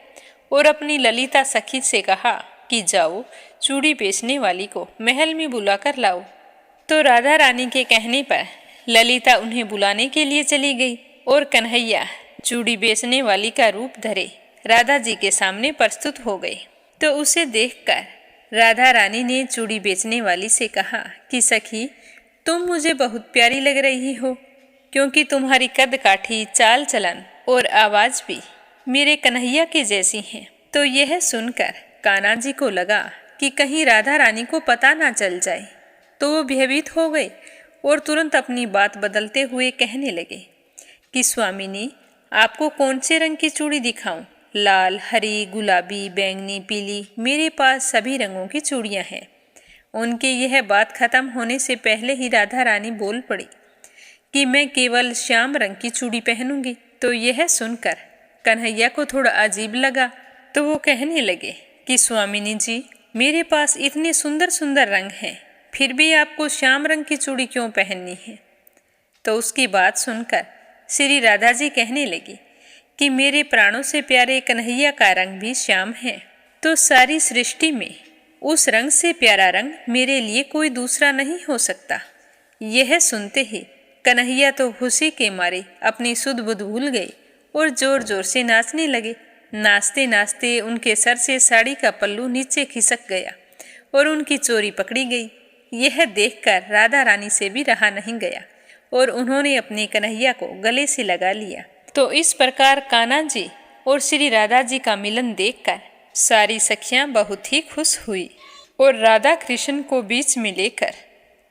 और अपनी ललिता सखी से कहा कि जाओ चूड़ी बेचने वाली को महल में बुलाकर लाओ। तो राधा रानी के कहने पर ललिता उन्हें बुलाने के लिए चली गई और कन्हैया चूड़ी बेचने वाली का रूप धरे राधा जी के सामने प्रस्तुत हो गए। तो उसे देखकर राधा रानी ने चूड़ी बेचने वाली से कहा कि सखी, तुम मुझे बहुत प्यारी लग रही हो, क्योंकि तुम्हारी कद काठी, चाल चलन और आवाज भी मेरे कन्हैया के जैसी है। तो यह सुनकर कान्हा जी को लगा कि कहीं राधा रानी को पता ना चल जाए। तो वो भयभीत हो गए और तुरंत अपनी बात बदलते हुए कहने लगे कि स्वामिनी, आपको कौन से रंग की चूड़ी दिखाऊं? लाल, हरी, गुलाबी, बैंगनी, पीली, मेरे पास सभी रंगों की चूड़ियां हैं। उनके यह बात खत्म होने से पहले ही राधा रानी बोल पड़ी कि मैं केवल श्याम रंग की चूड़ी पहनूंगी। तो यह सुनकर कन्हैया को थोड़ा अजीब लगा। तो वो कहने लगे कि स्वामिनी जी, मेरे पास इतने सुंदर सुंदर रंग हैं, फिर भी आपको श्याम रंग की चूड़ी क्यों पहननी है? तो उसकी बात सुनकर श्री राधा जी कहने लगी कि मेरे प्राणों से प्यारे कन्हैया का रंग भी श्याम है, तो सारी सृष्टि में उस रंग से प्यारा रंग मेरे लिए कोई दूसरा नहीं हो सकता। यह सुनते ही कन्हैया तो खुशी के मारे अपनी सुध बुध भूल गए और जोर जोर से नाचने लगे। नाचते नाचते उनके सर से साड़ी का पल्लू नीचे खिसक गया और उनकी चोरी पकड़ी गई। यह देखकर राधा रानी से भी रहा नहीं गया और उन्होंने अपने कन्हैया को गले से लगा लिया। तो इस प्रकार कान्हा जी और श्री राधा जी का मिलन देखकर सारी सखियां बहुत ही खुश हुई और राधा कृष्ण को बीच में लेकर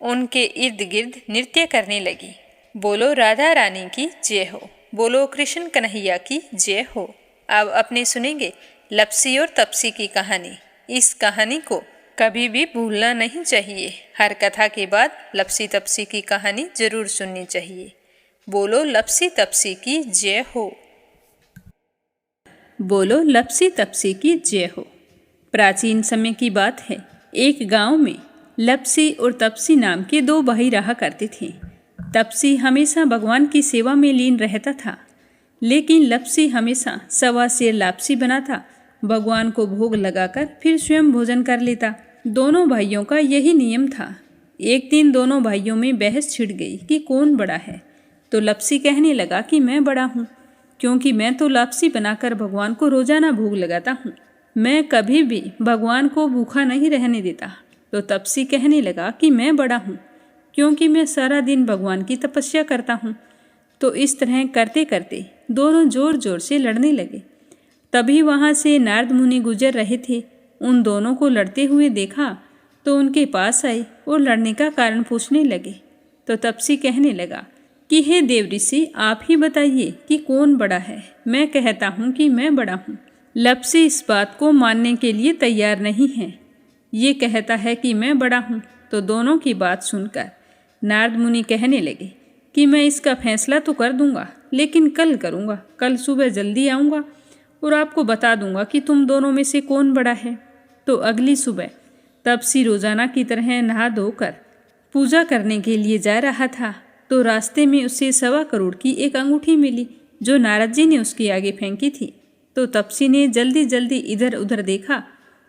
उनके इर्द गिर्द नृत्य करने लगी। बोलो राधा रानी की जय हो, बोलो कृष्ण कन्हैया की जय हो। अब अपने सुनेंगे लप्सी और तपसी की कहानी। इस कहानी को कभी भी भूलना नहीं चाहिए। हर कथा के बाद लप्सी तपसी की कहानी जरूर सुननी चाहिए। बोलो लप्सी तपसी की जय हो। बोलो लप्सी तपसी की जय हो। प्राचीन समय की बात है, एक गांव में लप्सी और तपसी नाम के दो भाई रहा करते थे। तपसी हमेशा भगवान की सेवा में लीन रहता था, लेकिन लप्सी हमेशा सवा सेर लापसी बनाता, भगवान को भोग लगाकर फिर स्वयं भोजन कर लेता। दोनों भाइयों का यही नियम था। एक दिन दोनों भाइयों में बहस छिड़ गई कि कौन बड़ा है। तो लप्सी कहने लगा कि मैं बड़ा हूँ, क्योंकि मैं तो लापसी बनाकर भगवान को रोजाना भोग लगाता हूँ। मैं कभी भी भगवान को भूखा नहीं रहने देता। तो तपसी कहने लगा कि मैं बड़ा हूँ, क्योंकि मैं सारा दिन भगवान की तपस्या करता हूँ। तो इस तरह करते करते दोनों जोर जोर से लड़ने लगे। तभी वहाँ से नारद मुनि गुजर रहे थे। उन दोनों को लड़ते हुए देखा तो उनके पास आए और लड़ने का कारण पूछने लगे। तो तपसी कहने लगा कि हे देव ऋषि, आप ही बताइए कि कौन बड़ा है। मैं कहता हूँ कि मैं बड़ा हूँ। लप्सी इस बात को मानने के लिए तैयार नहीं है। ये कहता है कि मैं बड़ा हूँ। तो दोनों की बात सुनकर नारद मुनि कहने लगे कि मैं इसका फैसला तो कर दूंगा, लेकिन कल करूंगा। कल सुबह जल्दी आऊँगा और आपको बता दूंगा कि तुम दोनों में से कौन बड़ा है। तो अगली सुबह तपसी रोजाना की तरह नहा धोकर पूजा करने के लिए जा रहा था। तो रास्ते में उसे 1.25 करोड़ की एक अंगूठी मिली, जो नारद जी ने उसके आगे फेंकी थी। तो तपसी ने जल्दी जल्दी इधर उधर देखा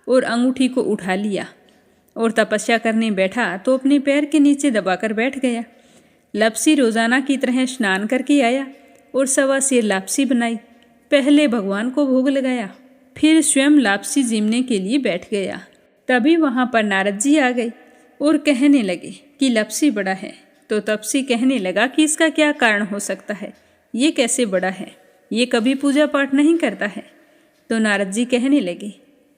और अंगूठी को उठा लिया और तपस्या करने बैठा तो अपने पैर के नीचे दबाकर बैठ गया। लप्सी रोजाना की तरह स्नान करके आया और 1.25 सेर लापसी बनाई। पहले भगवान को भोग लगाया, फिर स्वयं लापसी जीमने के लिए बैठ गया। तभी वहाँ पर नारद जी आ गए और कहने लगे कि लप्सी बड़ा है। तो तपसी कहने लगा कि इसका क्या कारण हो सकता है, ये कैसे बड़ा है, ये कभी पूजा पाठ नहीं करता है। तो नारद जी कहने लगे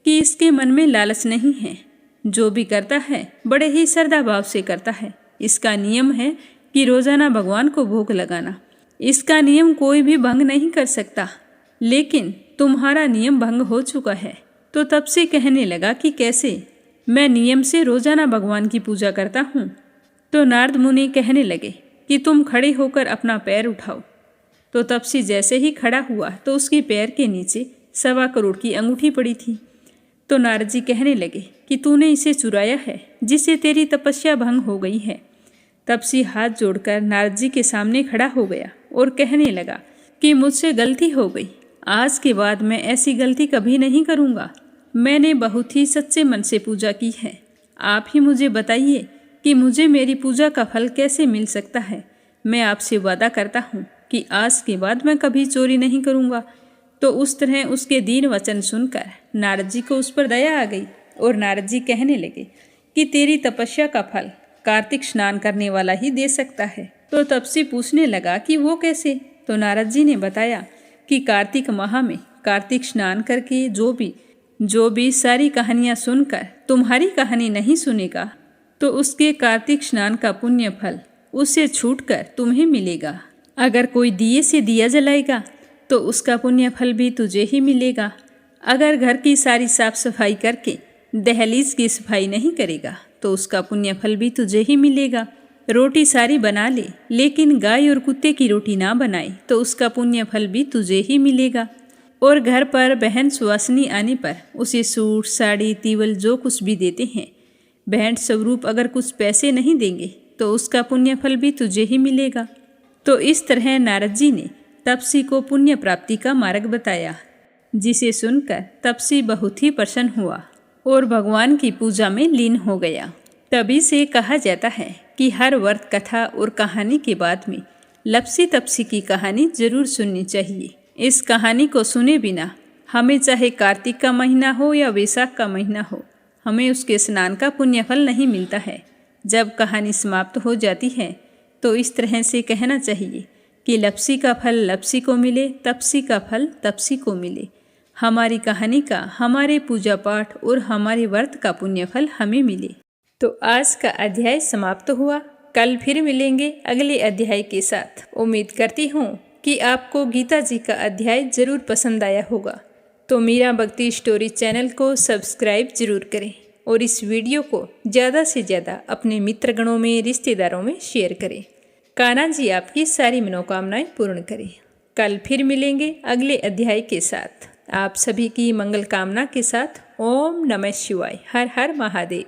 कि इसके मन में लालच नहीं है, जो भी करता है बड़े ही श्रद्धा भाव से करता है। इसका नियम है कि रोजाना भगवान को भोग लगाना। इसका नियम कोई भी भंग नहीं कर सकता, लेकिन तुम्हारा नियम भंग हो चुका है। तो तपसी कहने लगा कि कैसे, मैं नियम से रोजाना भगवान की पूजा करता हूँ। तो नारद मुनि कहने लगे कि तुम खड़े होकर अपना पैर उठाओ। तो तपसी जैसे ही खड़ा हुआ तो उसके पैर के नीचे 1.25 करोड़ की अंगूठी पड़ी थी। तो नारद जी कहने लगे कि तूने इसे चुराया है, जिससे तेरी तपस्या भंग हो गई है। तपसी हाथ जोड़कर नारद जी के सामने खड़ा हो गया और कहने लगा कि मुझसे गलती हो गई, आज के बाद मैं ऐसी गलती कभी नहीं करूँगा। मैंने बहुत ही सच्चे मन से पूजा की है। आप ही मुझे बताइए कि मुझे मेरी पूजा का फल कैसे मिल सकता है। मैं आपसे वादा करता हूँ कि आज के बाद मैं कभी चोरी नहीं करूँगा। तो उस तरह उसके दीन वचन सुनकर नारद जी को उस पर दया आ गई और नारद जी कहने लगे कि तेरी तपस्या का फल कार्तिक स्नान करने वाला ही दे सकता है। तो तपसी पूछने लगा कि वो कैसे। तो नारद जी ने बताया कि कार्तिक माह में कार्तिक स्नान करके जो भी सारी कहानियाँ सुनकर तुम्हारी कहानी नहीं सुनेगा, तो उसके कार्तिक स्नान का पुण्य फल उससे छूटकर तुम्हें मिलेगा। अगर कोई दिए से दिया जलाएगा तो उसका पुण्य फल भी तुझे ही मिलेगा। अगर घर की सारी साफ सफाई करके दहलीज की सफाई नहीं करेगा तो उसका पुण्य फल भी तुझे ही मिलेगा। रोटी सारी बना ले, लेकिन गाय और कुत्ते की रोटी ना बनाए तो उसका पुण्य फल भी तुझे ही मिलेगा। और घर पर बहन सुहासिनी आने पर उसे सूट, साड़ी, तीवल जो कुछ भी देते हैं। भेंट स्वरूप अगर कुछ पैसे नहीं देंगे तो उसका पुण्य फल भी तुझे ही मिलेगा। तो इस तरह नारद जी ने तपसी को पुण्य प्राप्ति का मार्ग बताया, जिसे सुनकर तपसी बहुत ही प्रसन्न हुआ और भगवान की पूजा में लीन हो गया। तभी से कहा जाता है कि हर व्रत कथा और कहानी के बाद में लपसी तपसी की कहानी जरूर सुननी चाहिए। इस कहानी को सुने बिना हमें चाहे कार्तिक का महीना हो या वैशाख का महीना हो, हमें उसके स्नान का पुण्य फल नहीं मिलता है। जब कहानी समाप्त हो जाती है तो इस तरह से कहना चाहिए कि लपसी का फल लपसी को मिले, तपसी का फल तपसी को मिले। हमारी कहानी का, हमारे पूजा पाठ और हमारे व्रत का पुण्य फल हमें मिले। तो आज का अध्याय समाप्त हुआ। कल फिर मिलेंगे अगले अध्याय के साथ। उम्मीद करती हूँ कि आपको गीता जी का अध्याय जरूर पसंद आया होगा। तो मीरा भक्ति स्टोरी चैनल को सब्सक्राइब जरूर करें और इस वीडियो को ज़्यादा से ज़्यादा अपने मित्रगणों में, रिश्तेदारों में शेयर करें। कान्हा जी आपकी सारी मनोकामनाएं पूर्ण करें। कल फिर मिलेंगे अगले अध्याय के साथ। आप सभी की मंगल कामना के साथ ओम नमः शिवाय। हर हर महादेव।